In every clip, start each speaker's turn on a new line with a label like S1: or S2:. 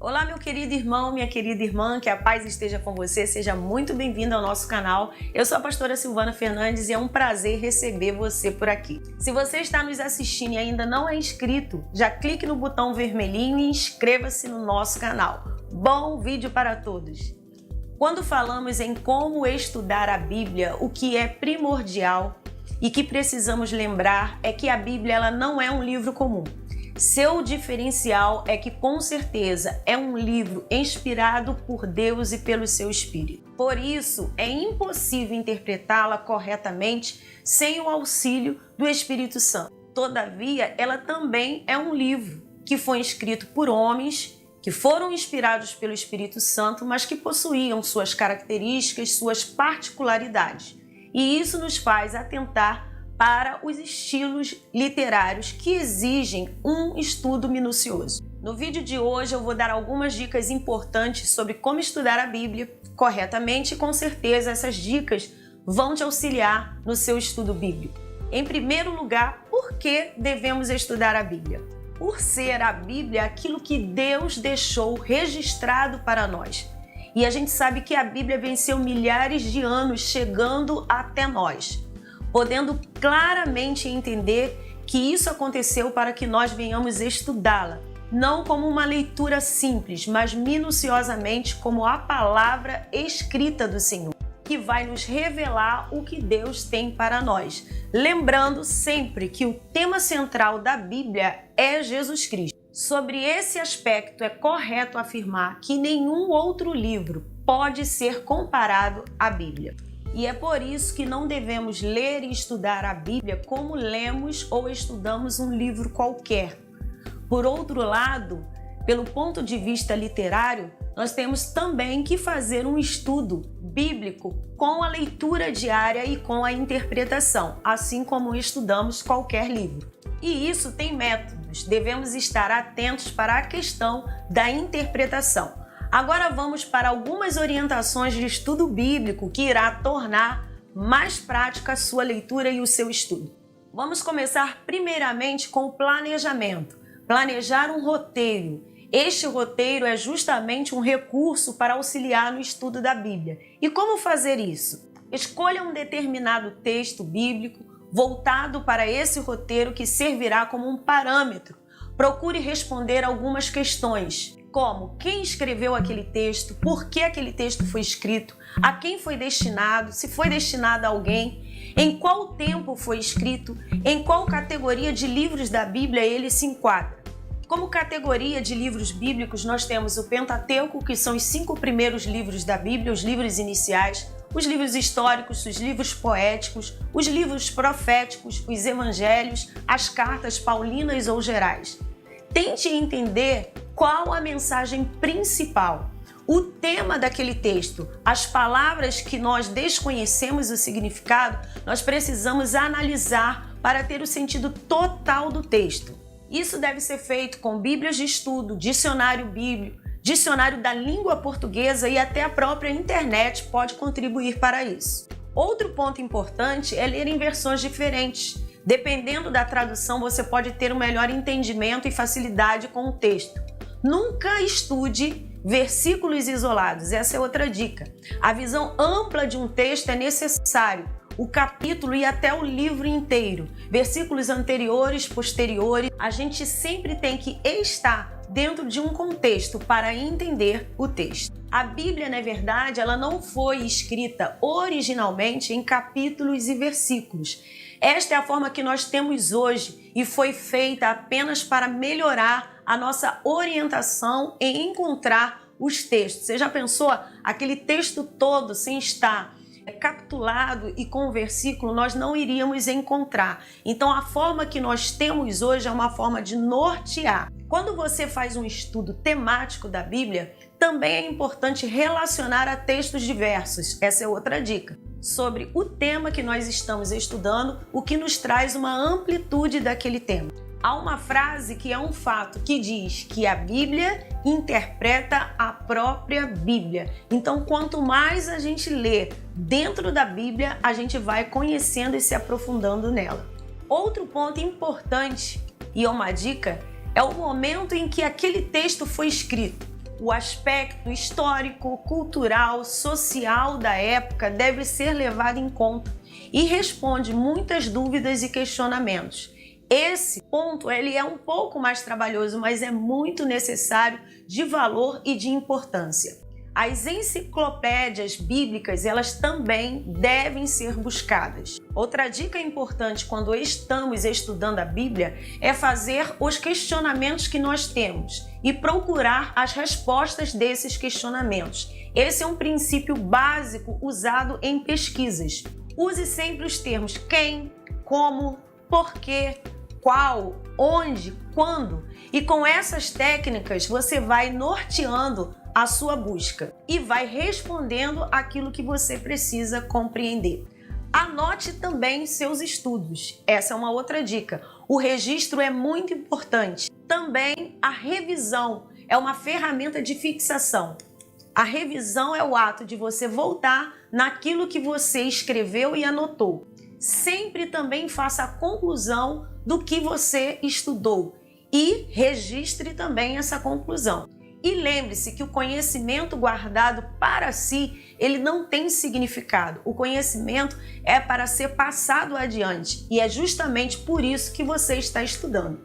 S1: Olá, meu querido irmão, minha querida irmã, que a paz esteja com você, seja muito bem-vindo ao nosso canal. Eu sou a pastora Silvana Fernandes e é um prazer receber você por aqui. Se você está nos assistindo e ainda não é inscrito, já clique no botão vermelhinho e inscreva-se no nosso canal. Bom vídeo para todos! Quando falamos em como estudar a Bíblia, o que é primordial e que precisamos lembrar é que a Bíblia ela não é um livro comum. Seu diferencial é que, com certeza, é um livro inspirado por Deus e pelo seu Espírito. Por isso, é impossível interpretá-la corretamente sem o auxílio do Espírito Santo. Todavia, ela também é um livro que foi escrito por homens que foram inspirados pelo Espírito Santo, mas que possuíam suas características, suas particularidades. E isso nos faz atentar para os estilos literários que exigem um estudo minucioso. No vídeo de hoje eu vou dar algumas dicas importantes sobre como estudar a Bíblia corretamente e com certeza essas dicas vão te auxiliar no seu estudo bíblico. Em primeiro lugar, por que devemos estudar a Bíblia? Por ser a Bíblia aquilo que Deus deixou registrado para nós. E a gente sabe que a Bíblia venceu milhares de anos chegando até nós, podendo claramente entender que isso aconteceu para que nós venhamos estudá-la, não como uma leitura simples, mas minuciosamente como a palavra escrita do Senhor, que vai nos revelar o que Deus tem para nós. Lembrando sempre que o tema central da Bíblia é Jesus Cristo. Sobre esse aspecto, é correto afirmar que nenhum outro livro pode ser comparado à Bíblia. E é por isso que não devemos ler e estudar a Bíblia como lemos ou estudamos um livro qualquer. Por outro lado, pelo ponto de vista literário, nós temos também que fazer um estudo bíblico com a leitura diária e com a interpretação, assim como estudamos qualquer livro. E isso tem métodos, devemos estar atentos para a questão da interpretação. Agora vamos para algumas orientações de estudo bíblico que irá tornar mais prática a sua leitura e o seu estudo. Vamos começar primeiramente com o planejamento. Planejar um roteiro. Este roteiro é justamente um recurso para auxiliar no estudo da Bíblia. E como fazer isso? Escolha um determinado texto bíblico voltado para esse roteiro que servirá como um parâmetro. Procure responder algumas questões, como quem escreveu aquele texto, por que aquele texto foi escrito, a quem foi destinado, se foi destinado a alguém, em qual tempo foi escrito, em qual categoria de livros da Bíblia ele se enquadra. Como categoria de livros bíblicos, nós temos o Pentateuco, que são os 5 primeiros livros da Bíblia, os livros iniciais, os livros históricos, os livros poéticos, os livros proféticos, os evangelhos, as cartas paulinas ou gerais. Tente entender qual a mensagem principal, o tema daquele texto, as palavras que nós desconhecemos o significado, nós precisamos analisar para ter o sentido total do texto. Isso deve ser feito com bíblias de estudo, dicionário bíblico, dicionário da língua portuguesa e até a própria internet pode contribuir para isso. Outro ponto importante é ler em versões diferentes. Dependendo da tradução, você pode ter um melhor entendimento e facilidade com o texto. Nunca estude versículos isolados, essa é outra dica. A visão ampla de um texto é necessário, o capítulo e até o livro inteiro. Versículos anteriores, posteriores, a gente sempre tem que estar dentro de um contexto para entender o texto. A Bíblia, na verdade, ela não foi escrita originalmente em capítulos e versículos. Esta é a forma que nós temos hoje e foi feita apenas para melhorar a nossa orientação em encontrar os textos. Você já pensou aquele texto todo sem estar capitulado e com o versículo, nós não iríamos encontrar. Então a forma que nós temos hoje é uma forma de nortear. Quando você faz um estudo temático da Bíblia, também é importante relacionar a textos diversos. Essa é outra dica. Sobre o tema que nós estamos estudando, o que nos traz uma amplitude daquele tema. Há uma frase que é um fato que diz que a Bíblia interpreta a própria Bíblia. Então, quanto mais a gente lê dentro da Bíblia, a gente vai conhecendo e se aprofundando nela. Outro ponto importante e uma dica é o momento em que aquele texto foi escrito. O aspecto histórico, cultural, social da época deve ser levado em conta e responde muitas dúvidas e questionamentos. Esse ponto ele é um pouco mais trabalhoso, mas é muito necessário, de valor e de importância. As enciclopédias bíblicas, elas também devem ser buscadas. Outra dica importante quando estamos estudando a Bíblia é fazer os questionamentos que nós temos e procurar as respostas desses questionamentos. Esse é um princípio básico usado em pesquisas. Use sempre os termos quem, como, porquê, qual, onde, quando. E com essas técnicas você vai norteando a sua busca e vai respondendo aquilo que você precisa compreender. Anote também seus estudos. Essa é uma outra dica. O registro é muito importante. Também a revisão é uma ferramenta de fixação. A revisão é o ato de você voltar naquilo que você escreveu e anotou. Sempre também faça a conclusão do que você estudou e registre também essa conclusão. E lembre-se que o conhecimento guardado para si, ele não tem significado. O conhecimento é para ser passado adiante e é justamente por isso que você está estudando.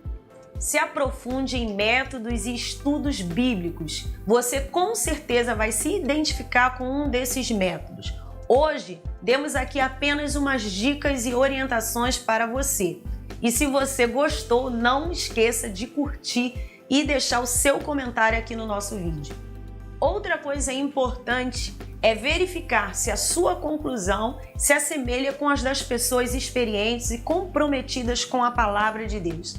S1: Se aprofunde em métodos e estudos bíblicos. Você com certeza vai se identificar com um desses métodos. Hoje, demos aqui apenas umas dicas e orientações para você. E se você gostou, não esqueça de curtir e deixar o seu comentário aqui no nosso vídeo. Outra coisa importante é verificar se a sua conclusão se assemelha com as das pessoas experientes e comprometidas com a palavra de Deus.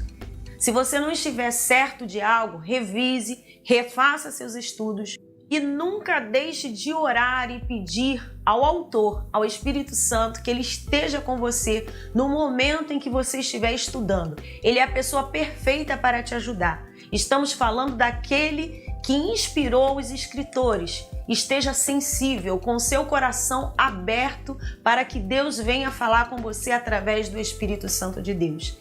S1: Se você não estiver certo de algo, revise, refaça seus estudos e nunca deixe de orar e pedir ao autor, ao Espírito Santo, que ele esteja com você no momento em que você estiver estudando. Ele é a pessoa perfeita para te ajudar. Estamos falando daquele que inspirou os escritores. Esteja sensível, com seu coração aberto para que Deus venha falar com você através do Espírito Santo de Deus.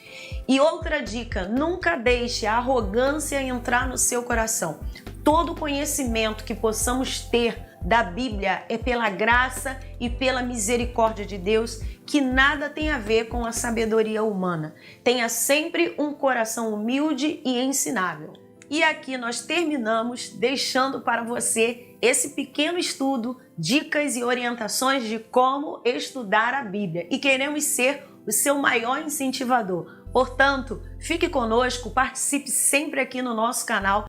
S1: E outra dica, nunca deixe a arrogância entrar no seu coração. Todo conhecimento que possamos ter da Bíblia é pela graça e pela misericórdia de Deus, que nada tem a ver com a sabedoria humana. Tenha sempre um coração humilde e ensinável. E aqui nós terminamos deixando para você esse pequeno estudo, dicas e orientações de como estudar a Bíblia. E queremos ser o seu maior incentivador. Portanto, fique conosco, participe sempre aqui no nosso canal.